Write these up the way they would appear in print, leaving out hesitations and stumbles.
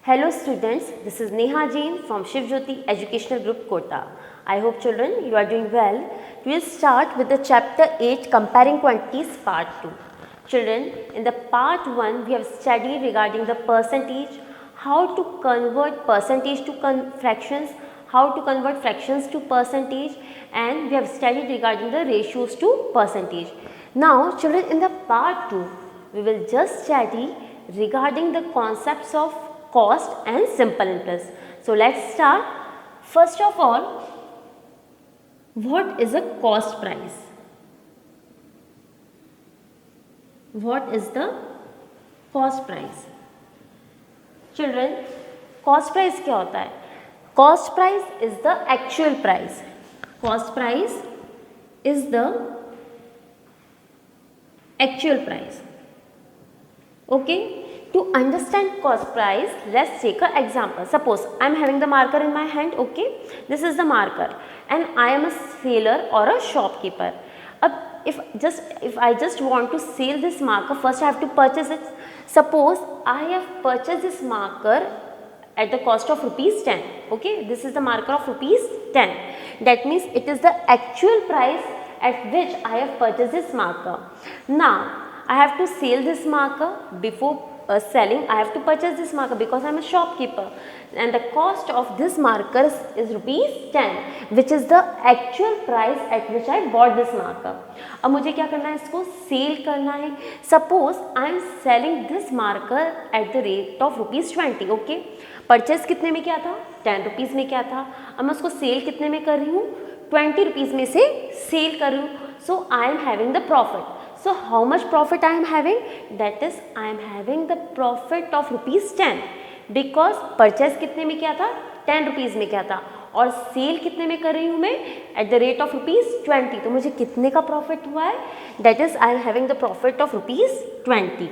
Hello students, this is Neha Jain from Shiv Jyoti Educational Group Kota. I hope children you are doing well. We will start with the chapter 8 comparing quantities part 2. Children, in the part 1 we have studied regarding the percentage, how to convert percentage to fractions, how to convert fractions to percentage, and we have studied regarding the ratios to percentage. Now children, in the part 2 we will just study regarding the concepts of cost and simple interest. So let's start. First of all, what is a cost price? What is the cost price? Children, cost price क्या होता है? Cost price is the actual price. Cost price is the actual price. Okay? To understand cost price, let's take an example. Suppose I am having the marker in my hand, okay? This is the marker and I am a seller or a shopkeeper. If I just want to sell this marker, first I have to purchase it. Suppose I have purchased this marker at the cost of rupees 10, okay? This is the marker of rupees 10. That means it is the actual price at which I have purchased this marker. Now, I have to sell this marker. Before selling, I have to purchase this marker because I am a shopkeeper, and the cost of this marker is rupees 10, which is the actual price at which I bought this marker. अब मुझे क्या करना है, इसको cell करना है. Suppose I am selling this marker at the rate of rupees 20, okay? Purchase कितने में क्या था, 10 रुपीज़ में क्या था. अब मैं उसको सेल कितने में कर रही हूँ, 20 रुपीज़ में से सेल कर रही हूँ. So I am having the profit. So how much profit I am having? That is, I am having the profit of rupees 10, because purchase कितने में क्या था, 10 रुपीज़ में क्या था, और सेल कितने में कर रही हूँ मैं, at the rate of rupees 20. तो मुझे कितने का प्रॉफिट हुआ है? That is, I am having the profit of rupees 20.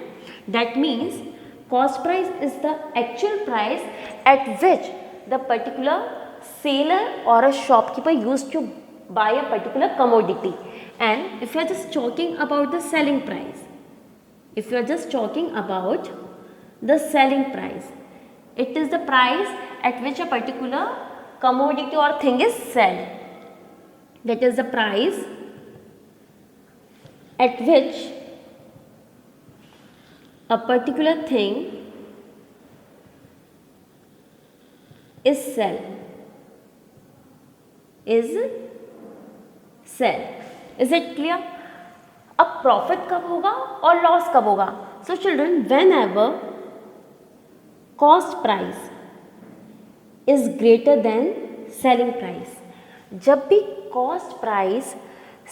That means cost price is the actual price at which the particular seller or a shopkeeper used to buy a particular commodity. And if you are just talking about the selling price, if you are just talking about the selling price, it is the price at which a particular commodity or thing is sold. That is the price at which a particular thing is sold. Is it clear? अब profit कब होगा और loss कब होगा? So children, when ever cost price is greater then selling price, जब भी cost price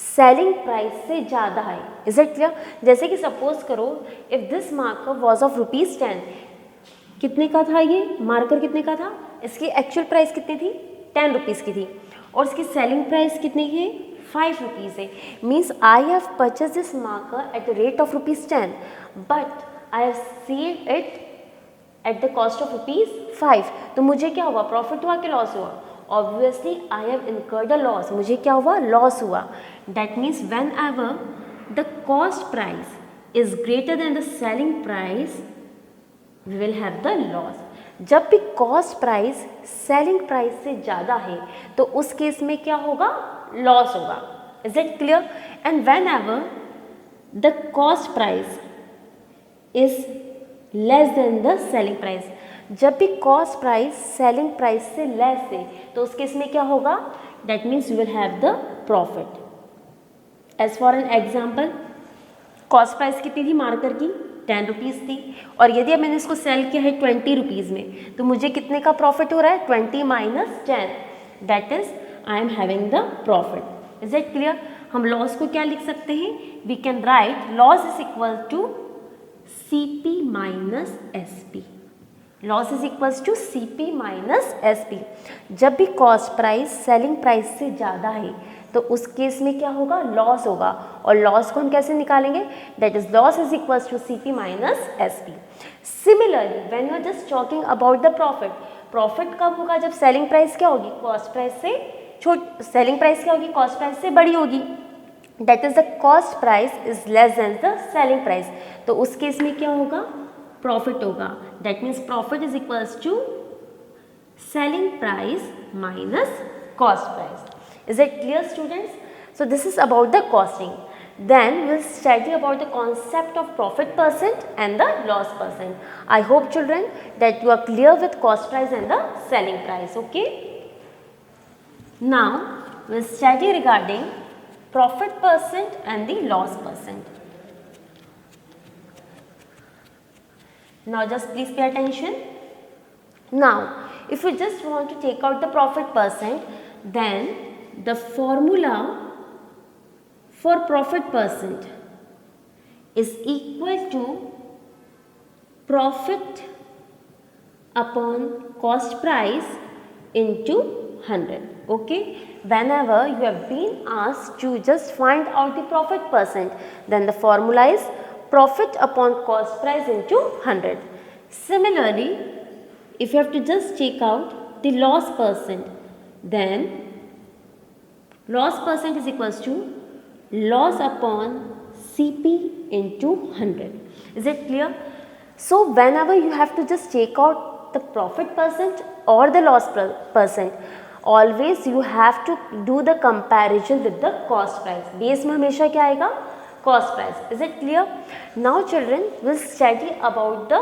selling price से ज़्यादा है. Is it clear? जैसे कि सपोज करो, if this marker was of rupees 10, कितने का था ये मार्कर, कितने का था, इसकी एक्चुअल प्राइस कितनी थी, 10 रुपीज़ की थी, और इसकी सेलिंग प्राइस कितनी है, 5 रुपीज़ है. Means I have purchase this marker at the rate of rupees 10, but I have sailed it at the cost of rupees 5. तो मुझे क्या हुआ, प्रॉफिट हुआ कि लॉस हुआ? Obviously I have incurred a loss. मुझे क्या हुआ, लॉस हुआ. That means whenever the cost price is greater than the selling price, we will have the loss. जब भी कॉस्ट प्राइस सेलिंग प्राइस से ज़्यादा है तो उस केस में क्या होगा, लॉस होगा. Is it clear? And whenever the cost price is less than the selling price, जब भी कॉस्ट प्राइस सेलिंग प्राइस से लेस है तो उस केस में क्या होगा, that means you will have the profit. As for an example, cost price कितनी थी मार्कर की, 10 रुपीज़ थी, और यदि अब मैंने इसको सेल किया है 20 रुपीज़ में, तो मुझे कितने का प्रॉफिट हो रहा है, 20 minus 10, that is I am having the profit. Is it clear? हम लॉस को क्या लिख सकते हैं, we can write loss is equal to CP minus SP. Loss is equals to CP minus SP. जब भी कॉस्ट प्राइस सेलिंग प्राइस से ज़्यादा है तो उस केस में क्या होगा, लॉस होगा. और लॉस को हम कैसे निकालेंगे, that is loss is equals to CP minus SP. Similarly when you are just talking about the profit, profit कब होगा, जब सेलिंग प्राइस क्या होगी, कॉस्ट प्राइस से सेलिंग प्राइस क्या होगी, कॉस्ट प्राइस से बड़ी होगी. That is the cost price is less than the selling price. तो उस केस में क्या होगा, प्रॉफिट होगा. That means profit is equals to selling price minus cost price. Is it clear, students? So this is about the costing. Then we'll study about the concept of profit percent and the loss percent. I hope, children, that you are clear with cost price and the selling price. Okay. Now we'll study regarding profit percent and the loss percent. Now just please pay attention. Now if you just want to take out the profit percent, then the formula for profit percent is equal to profit upon cost price into 100. Okay, whenever you have been asked to just find out the profit percent, then the formula is profit upon cost price into 100. Similarly, if you have to just take out the loss percent, then loss percent is equals to loss upon CP into 100. Is it clear? So whenever you have to just take out the profit percent or the loss percent, always you have to do the comparison with the cost price. Base में हमेशा क्या आएगा? Cost price. Is it clear? Now children, we'll study about the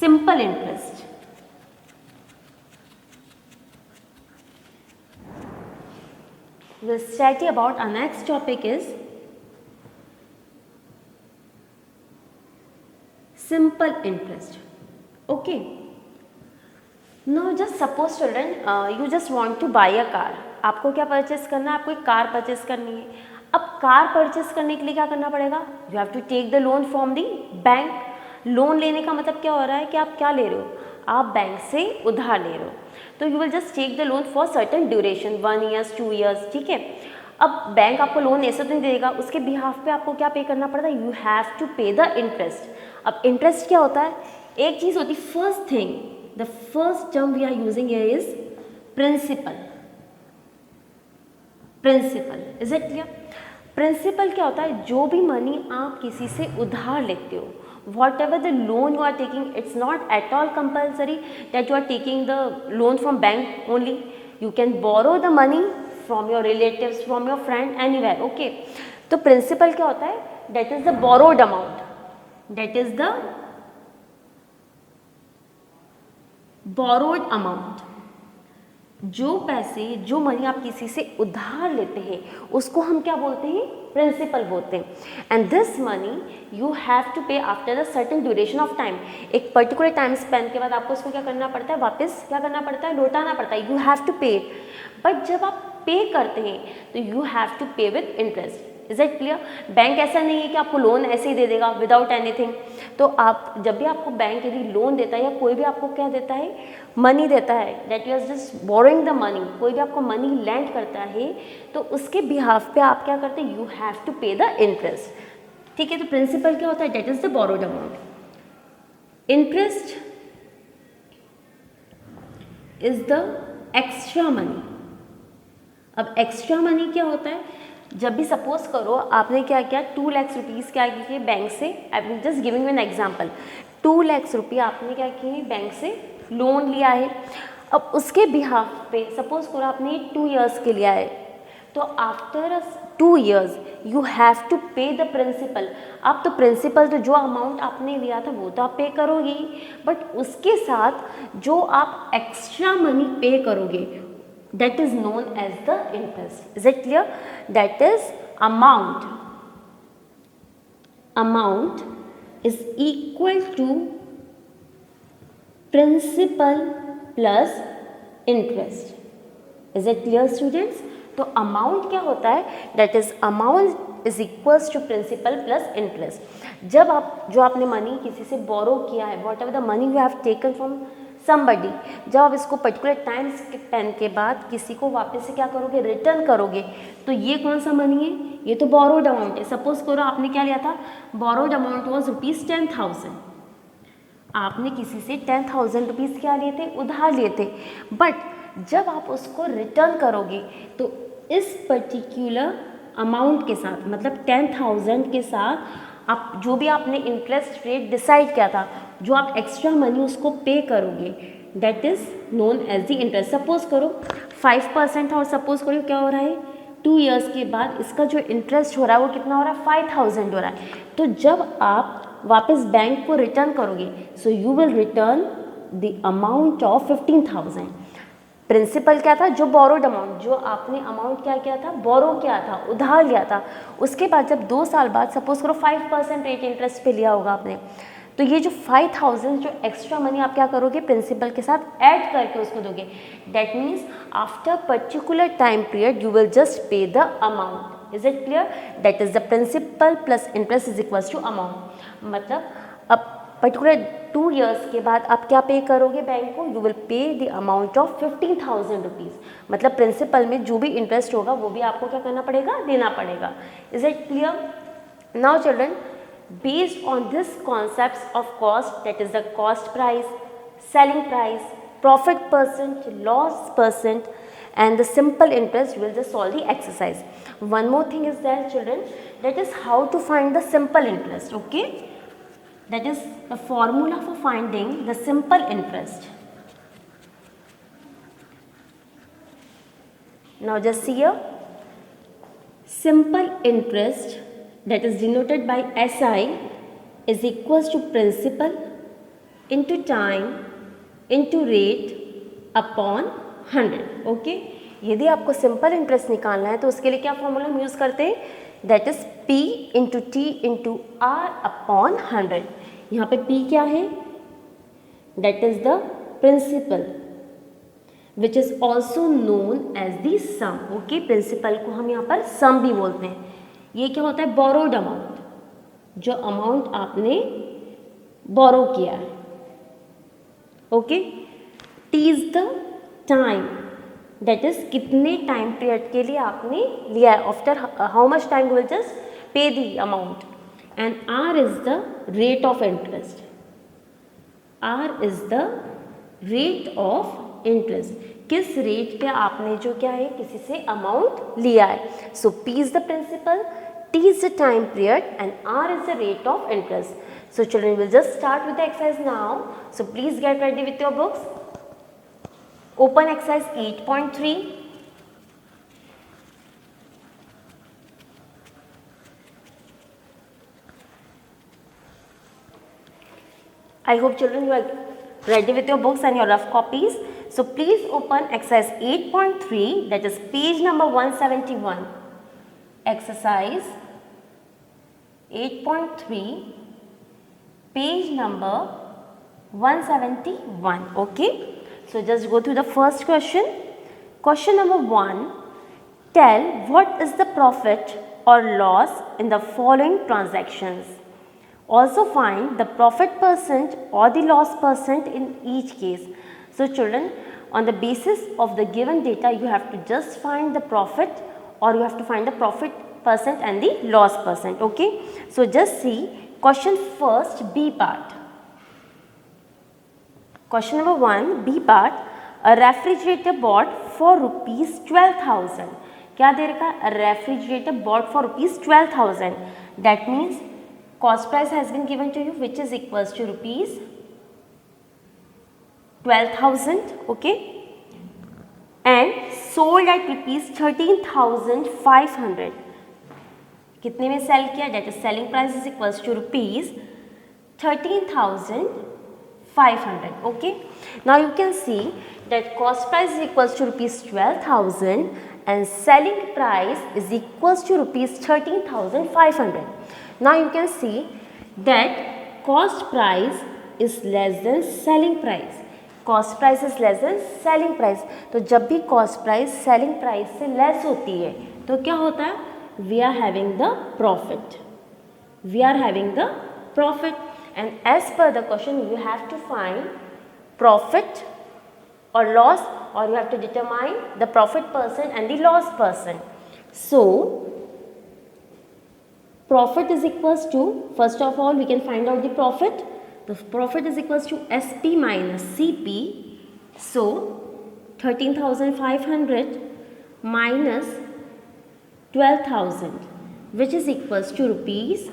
simple interest. We'll study about our next topic is simple interest. Okay. Now just suppose children, you just want to buy a car. आपको क्या purchase करना है? आपको एक car purchase करनी है. अब car purchase करने के लिए क्या करना पड़ेगा? You have to take the loan from the bank. Loan लेने का मतलब क्या हो रहा है कि आप क्या ले रहे हो? आप बैंक से उधार ले रहे हो. तो you will just take the loan for certain duration, 1 year 2 years. ठीक है. अब बैंक आपको लोन ऐसे तो नहीं देगा, उसके बिहाफ पे आपको क्या पे करना पड़ता है? You have to pay the interest. अब इंटरेस्ट क्या होता है? एक चीज़ होती है, first thing, the first term we are using here is principal. Principal, is it clear? Principal क्या होता है? जो भी मनी आप किसी से उधार लेते हो, whatever the loan you are taking, it's not at all compulsory that you are taking the loan from bank only. You can borrow the money from your relatives, from your friend, anywhere. Okay. तो principal क्या होता है? That is the borrowed amount. That is the borrowed amount. जो पैसे, जो money आप किसी से उधार लेते हैं, उसको हम क्या बोलते हैं? प्रिंसिपल बोलते हैं. And this money you have to pay after the certain duration of time. एक पर्टिकुलर टाइम स्पेन के बाद आपको इसको क्या करना पड़ता है? वापस क्या करना पड़ता है? लौटाना पड़ता है. यू हैव टू पे. बट जब आप पे करते हैं तो यू हैव टू पे with interest. Is it clear? Bank ऐसा नहीं है कि आपको लोन ऐसे ही दे देगा विदाउट एनीथिंग. तो आप जब भी आपको बैंक यदि लोन देता है या कोई भी आपको क्या देता है? मनी देता है, that you are just borrowing the money. कोई भी आपको मनी लैंड करता है तो उसके बिहाफ पे आप क्या करते हैं? You have to pay the interest. ठीक है. तो प्रिंसिपल क्या होता है? That is the borrowed amount. Interest is the extra money. अब एक्स्ट्रा मनी क्या होता है? जब भी सपोज करो आपने क्या किया, 2 लाख रुपीज़ क्या किए बैंक से. I am just giving an example. 2 lakh रुपये आपने क्या किए? बैंक से लोन लिया है. अब उसके बिहाफ पे सपोज करो आपने 2 years के लिया है, तो after 2 years you have to pay the principal. आप तो प्रिंसिपल, तो जो अमाउंट आपने लिया था वो तो आप पे करोगे, बट उसके साथ जो आप एक्स्ट्रा मनी पे करोगे, that is known as the interest. Is it clear? That is amount is equal to principal plus interest. Is it clear, students? तो amount क्या होता है? That is amount is equals to principal plus interest. जब आप जो आपने money किसी से बोरो किया है, whatever the money you have taken from somebody, जब आप इसको पर्टिकुलर टाइम स्पेन के बाद किसी को वापस से क्या करोगे? रिटर्न करोगे. तो ये कौन सा मनी है? ये तो बोरोड अमाउंट है. सपोज करो आपने क्या लिया था? Borrowed amount was ₹10,000. आपने किसी से 10,000 रुपीज़ क्या लिए थे? उधार लिए थे. बट जब आप उसको रिटर्न करोगे तो इस पर्टिकुलर अमाउंट के साथ, मतलब 10,000 के साथ आप जो भी आपने इंटरेस्ट रेट डिसाइड किया था, जो आप एक्स्ट्रा मनी उसको पे करोगे, that is known as the interest. Suppose करो 5% था और सपोज करो क्या हो रहा है 2 ईयर्स के बाद इसका जो इंटरेस्ट हो रहा है वो कितना हो रहा है 5000 हो रहा है। तो जब आप वापस बैंक को रिटर्न करोगे, so you will return the amount of 15,000। Principal क्या था, जो बोरोड अमाउंट, जो आपने अमाउंट क्या किया था, बोरो किया था, उधार लिया था। उसके बाद जब 2 साल बाद सपोज करो 5% रेट इंटरेस्ट पे लिया होगा आपने, तो ये जो 5000 जो एक्स्ट्रा मनी आप क्या करोगे, प्रिंसिपल के साथ ऐड करके उसको दोगे। That means after particular time period you will just pay the amount. Is it clear? That is the principal plus interest is equals to amount. मतलब अब पर्टिकुलर 2 ईयर्स के बाद आप क्या पे करोगे बैंक को, you will pay the amount of 15,000 rupees. मतलब प्रिंसिपल में जो भी इंटरेस्ट होगा वो भी आपको क्या करना पड़ेगा, देना पड़ेगा। Is it clear? Now children, based on this concepts of cost, that is the cost price, selling price, profit percent, loss percent and the simple interest, we will just solve the exercise. One more thing is there children, that is how to find the simple interest. Okay, that is the formula for finding the simple interest. Now just see here, simple interest, that is denoted by SI, is equals to principal into time into rate upon 100. Okay, यदि आपको simple interest निकालना है तो उसके लिए क्या formula हम use करते हैं, that is P into T into R upon 100। यहाँ पे P क्या है, that is the principal which is also known as the sum. Okay, principal को हम यहाँ पर सम भी बोलते हैं। ये क्या होता है, बोरोड अमाउंट, जो अमाउंट आपने बोरो किया है। Okay, T is the time, that is कितने टाइम पीरियड के लिए आपने लिया है, after how much time you will just pay the amount. And R is the rate of interest, R is the rate of interest, किस rate पे आपने जो क्या है किसी से अमाउंट लिया है। So P is the principal, T is the time period and R is the rate of interest. So children, we'll just start with the exercise now. So please get ready with your books. Open exercise 8.3. I hope children you are ready with your books and your rough copies. So please open exercise 8.3, that is page number 171. Exercise 8.3, page number 171. Okay, so just go through the first question. Question number 1, tell what is the profit or loss in the following transactions. Also find the profit percent or the loss percent in each case. So children, on the basis of the given data you have to just find the profit or you have to find the profit percent and the loss percent. Okay, so just see question first, B part. Question number 1, B part, a refrigerator bought for rupees 12,000. क्या दे रखा है, refrigerator bought for rupees 12,000. That means cost price has been given to you which is equals to rupees 12,000. Okay, and sold at rupees 13,500. कितने में sale किया, that is selling price is equals to rupees 13,500. Okay, now you can see that cost price is equals to rupees 12,000 and selling price is equals to rupees 13,500. Now you can see that cost price is less than selling price, cost price is less than selling price. तो जब भी cost price selling price से less होती है तो क्या होता है, we are having the profit, we are having the profit. And as per the question you have to find profit or loss, or you have to determine the profit percent and the loss percent. So profit is equals to, first of all we can find out the profit. The profit is equals to SP minus CP. So 13,500 minus 12,000 which is equals to rupees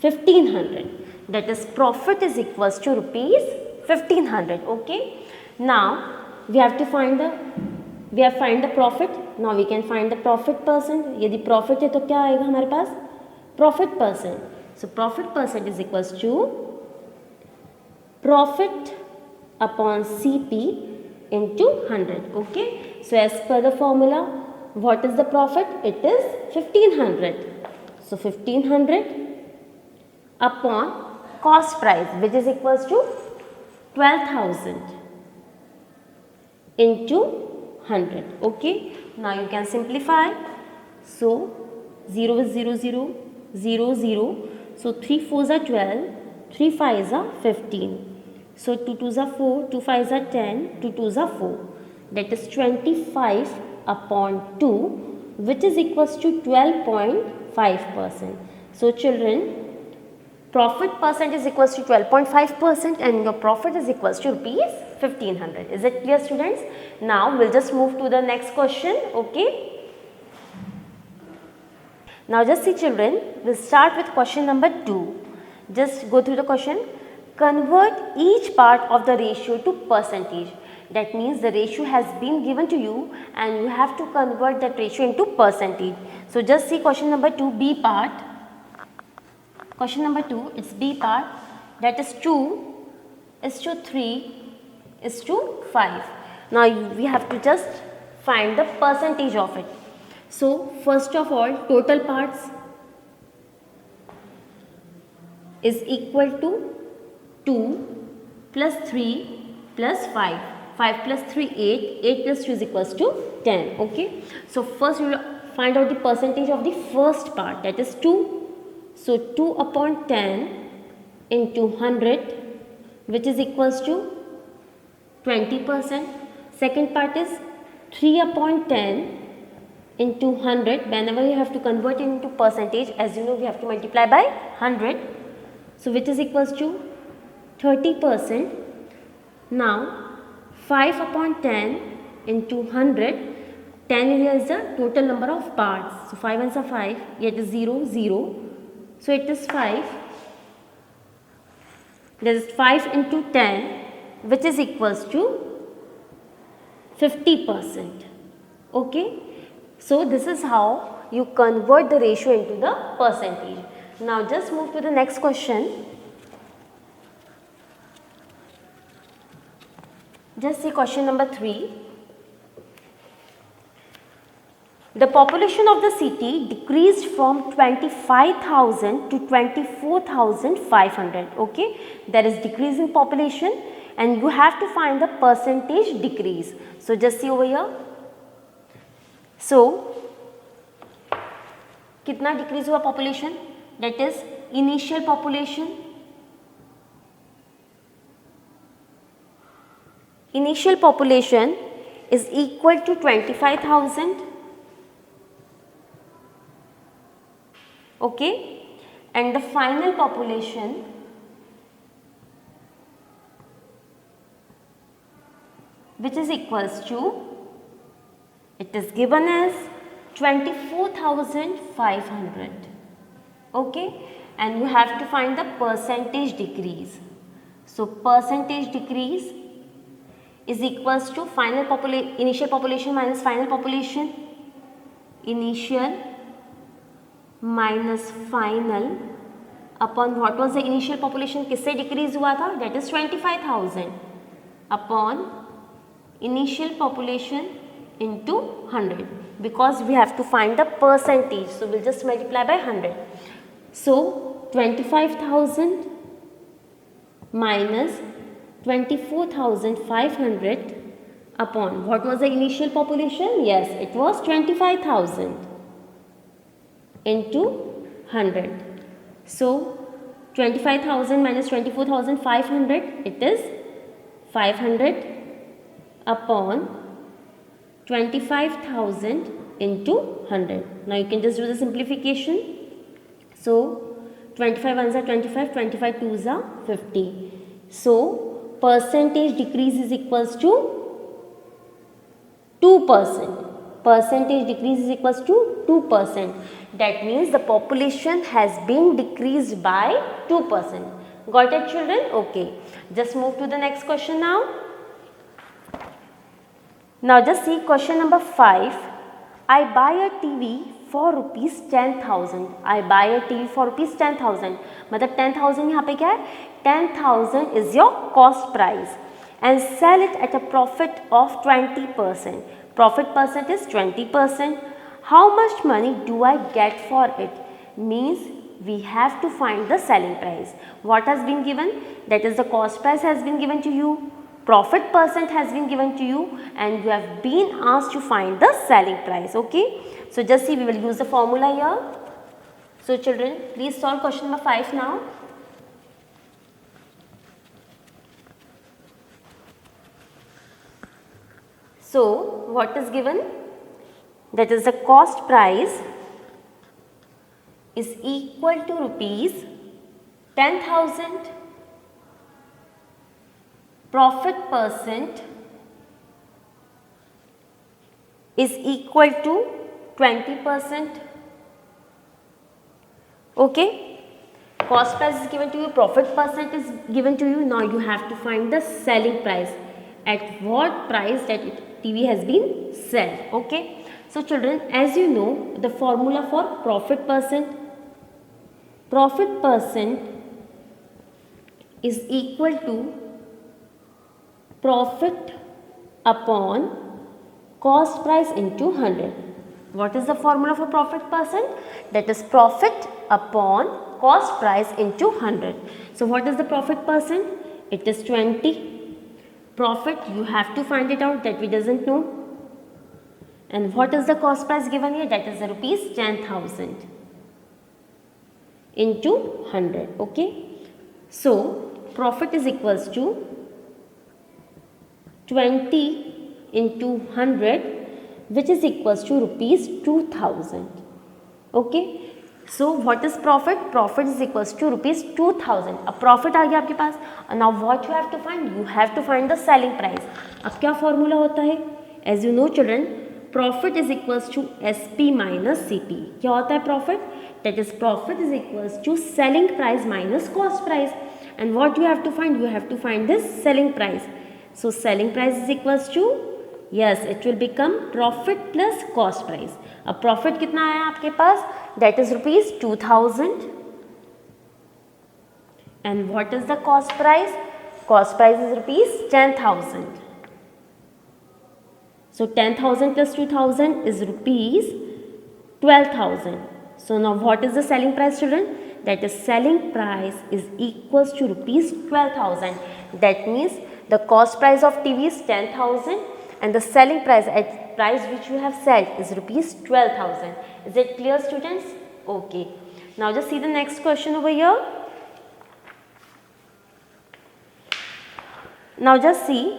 1500. That is profit is equals to rupees 1500. Okay. Now we have find the profit. Now we can find the profit percent. यदि profit है तो क्या आएगा हमारे पास? Profit percent. So profit percent is equals to profit upon CP into 100. Okay. So as per the formula, what is the profit? It is 1500. So 1500 upon cost price, which is equals to 12,000 into 100. Okay. Now you can simplify. So 0 is 0, 0, 0, 0. So 3 4s are 12, 3 5s are 15. So 2 2s are 4, 2 5s are 10, 2 2s are 4. That is 25 upon 2, which is equals to 12.5%. So children, profit percent is equals to 12.5% and your profit is equals to rupees 1500. Is it clear, students? Now we'll just move to the next question. Okay. Now just see children, we'll start with question number 2. Just go through the question. Convert each part of the ratio to percentage. That means the ratio has been given to you and you have to convert that ratio into percentage. So just see question number 2, B part. Question number 2, it's B part. That is 2 is to 3 is to 5. Now we have to just find the percentage of it. So first of all, total parts is equal to 2 plus 3 plus 5. 5 plus 3, 8. 8 plus 2 is equals to 10. Okay. So first we will find out the percentage of the first part, that is 2. So 2 upon 10 into 100, which is equals to 20%. Second part is 3 upon 10 into 100. Whenever you have to convert it into percentage, as you know, we have to multiply by 100. So which is equals to 30%. Now 5 upon 10 into 100. 10 here is the total number of parts. So 5 ones are 5. Yet is 0, 0. So it is 5. That is 5 into 10, which is equals to 50%. Okay. So this is how you convert the ratio into the percentage. Now just move to the next question. Just see question number 3. The population of the city decreased from 25,000 to 24,500. Okay, there is decrease in population and you have to find the percentage decrease. So just see over here. So कितना decrease हुआ population? That is initial population. Initial population is equal to 25,000. Okay, and the final population which is equals to, it is given as 24,500. Okay, and you have to find the percentage decrease. So percentage decrease is equals to initial population minus final population. Initial minus final upon what was the initial population, किससे decrease हुआ था, that is 25,000 upon initial population into 100, because we have to find the percentage, so we'll just multiply by 100. So 25,000 minus 24,500 upon what was the initial population, yes, it was 25,000 into 100. So 25,000 minus 24,500, it is 500 upon 25,000 into 100. Now you can just do the simplification. So 25 ones are 25, 25 twos are 50. So percentage decrease is equals to 2%. Percentage decrease is equals to 2%. That means the population has been decreased by 2%. Got it, children? Okay. Just move to the next question now. Now just see question number 5. I buy a TV for rupees 10,000. I buy a TV for rupees 10,000. मतलब 10,000 यहाँ पे क्या है? 10,000 is your cost price and sell it at a profit of 20%. Profit percent is 20%. How much money do I get for it? Means we have to find the selling price. What has been given? That is the cost price has been given to you. Profit percent has been given to you and you have been asked to find the selling price. Okay. So just see, we will use the formula here. So children, please solve question number 5 now. So what is given? That is the cost price is equal to rupees 10,000. Profit percent is equal to 20%. Okay. Cost price is given to you, profit percent is given to you. Now you have to find the selling price. At what price that TV has been sold. Okay. So children, as you know, the formula for profit percent is equal to profit upon cost price into 100. What is the formula for profit percent? That is profit upon cost price into 100. So what is the profit percent? It is 20. Profit, you have to find it out, that we doesn't know. And what is the cost price given here? That is the rupees 10,000 into 100. Okay. So profit is equals to 20 into 100, which is equals to rupees 2,000. Okay. So what is profit? Profit is equals to rupees 2,000. अब profit आ गया आपके पास. Now what you have to find? You have to find the selling price. अब क्या formula होता है? As you know children, profit is equals to SP minus CP. क्या होता है profit? That is profit is equals to selling price minus cost price. And what you have to find? You have to find this selling price. So selling price is equals to, yes, it will become profit plus cost price. अब profit कितना आया आपके पास? That is rupees 2,000. And what is the cost price? Cost price is rupees 10,000. So 10,000 plus 2,000 is rupees 12,000. So now what is the selling price, children? That is selling price is equals to rupees 12,000. That means the cost price of TV is 10,000 and the selling price at price which you have sold is rupees 12,000. Is it clear, students? Okay. Now just see the next question over here. Now just see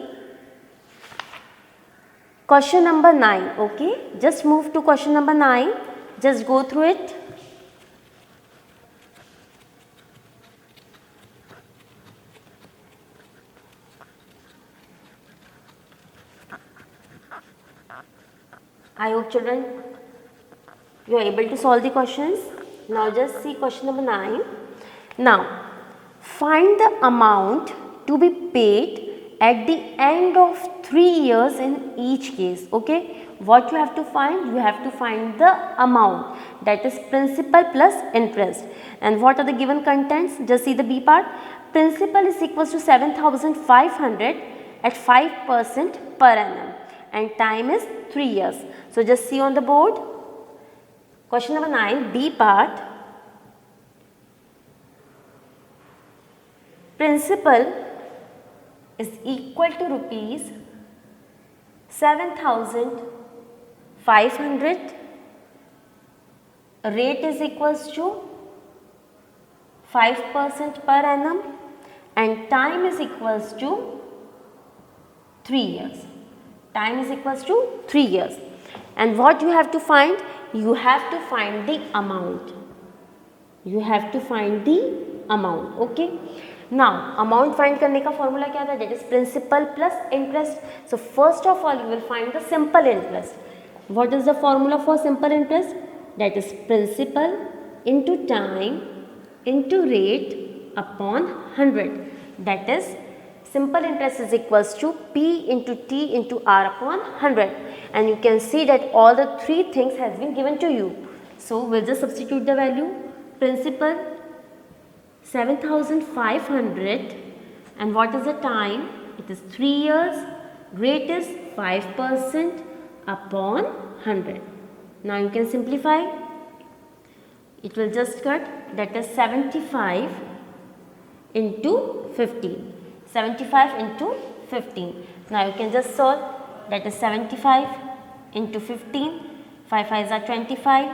question number 9. Okay. Just move to question number 9. Just go through it. I hope children you are able to solve the questions. Now just see question number 9. Now find the amount to be paid at the end of 3 years in each case. Okay. What you have to find? You have to find the amount, that is principal plus interest. And what are the given contents? Just see the B part. Principal is equals to 7,500 at 5% per annum and time is 3 years. So just see on the board. Question number 9, B part. Principal is equal to rupees 7,500. Rate is equals to 5% per annum and time is equals to 3 years. Time is equals to 3 years. And what you have to find? You have to find the amount. You have to find the amount. Okay. Now amount find करने का formula क्या था? That is principal plus interest. So first of all you will find the simple interest. What is the formula for simple interest? that is principal into time into rate upon 100. That is simple interest is equals to P into T into R upon 100. And you can see that all the three things has been given to you. So we'll just substitute the value. Principal 7,500, and what is the time? It is 3 years. Rate is 5% upon 100. Now you can simplify. It will just cut, that is 75 into 15. 75 into 15. Now you can just solve, that is 75 into 15. 5 5s are 25.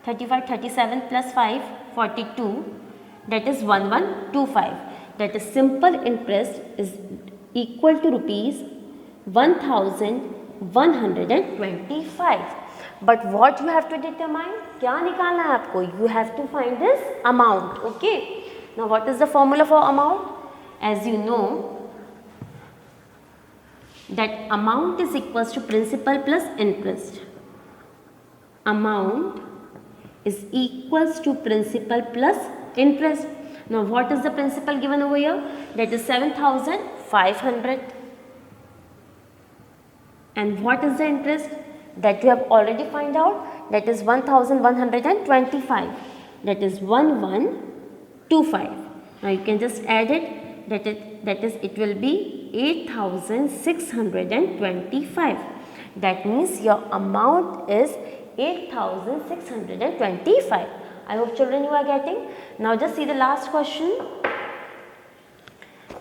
35, 37 plus 5, 42. That is 1125. That is simple interest is equal to rupees 1125. But what you have to determine? क्या निकालना है आपको? You have to find this amount. Okay. Now what is the formula for amount? As you know that amount is equals to principal plus interest. Amount is equals to principal plus interest. Now what is the principal given over here? That is 7,500. And what is the interest? That you have already find out. That is 1,125. That is 1125. Now you can just add it. That is it will be 8,625. That means your amount is 8,625. I hope children you are getting. Now just see the last question.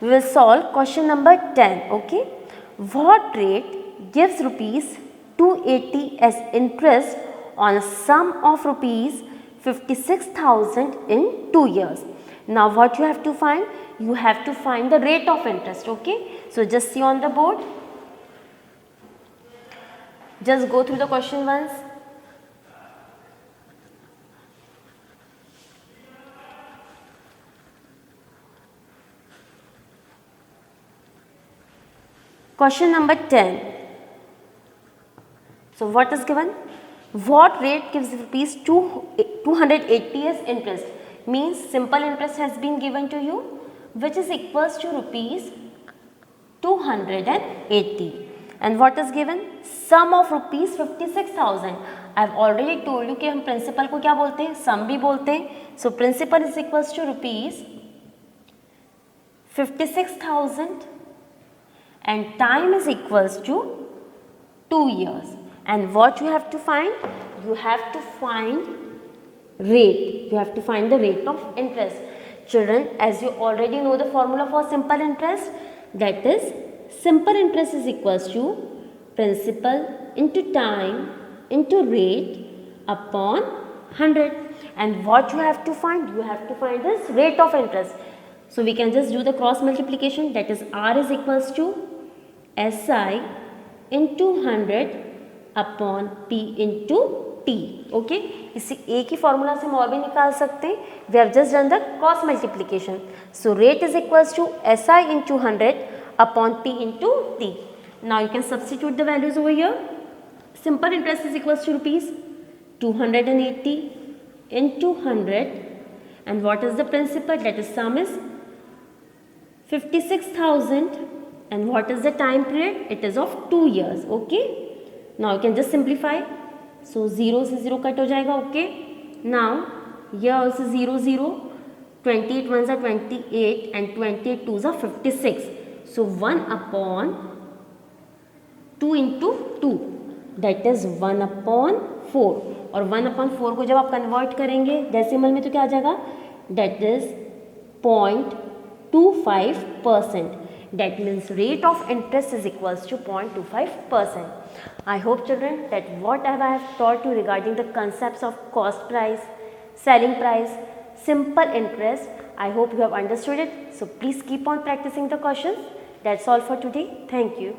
We will solve question number 10. Okay. What rate gives rupees 280 as interest on a sum of rupees 56,000 in 2 years? Now what you have to find? You have to find the rate of interest. Okay. So just see on the board. Just go through the question once. Question number 10. So what is given? What rate gives rupees 280 as interest? Means simple interest has been given to you, which is equals to rupees 280. And what is given? Sum of rupees 56,000. I have already told you कि हम principal को क्या बोलते हैं? Sum भी बोलते हैं. So principal is equals to rupees 56,000 and time is equals to 2 years. And what you have to find? You have to find rate. You have to find the rate of interest. Children, as you already know the formula for simple interest, that is simple interest is equals to principal into time into rate upon 100. And what you have to find? You have to find this rate of interest. So we can just do the cross multiplication, that is R is equals to SI into 100 upon P into T. Okay. इसी एक ही formula से हम और भी निकाल सकते हैं. We have just done the cross multiplication. So rate is equals to SI into 100 upon P into T. Now you can substitute the values over here. Simple interest is equals to rupees 280 into 100. And what is the principal? That is sum is 56,000. And what is the time period? It is of 2 years. Okay. Now you can just simplify. So 0 से 0 cut हो जाएगा. Okay. Now here also 0 0. 28 ones are 28 and 28 twos are 56. So 1 upon 2 into 2. That is 1 upon 4. और 1 upon 4 को जब आप convert करेंगे decimal में तो क्या आ जाएगा? That is 0.25%. That means rate of interest is equals to 0.25%. I hope children that whatever I have taught you regarding the concepts of cost price, selling price, simple interest, I hope you have understood it. So please keep on practicing the questions. That's all for today. Thank you.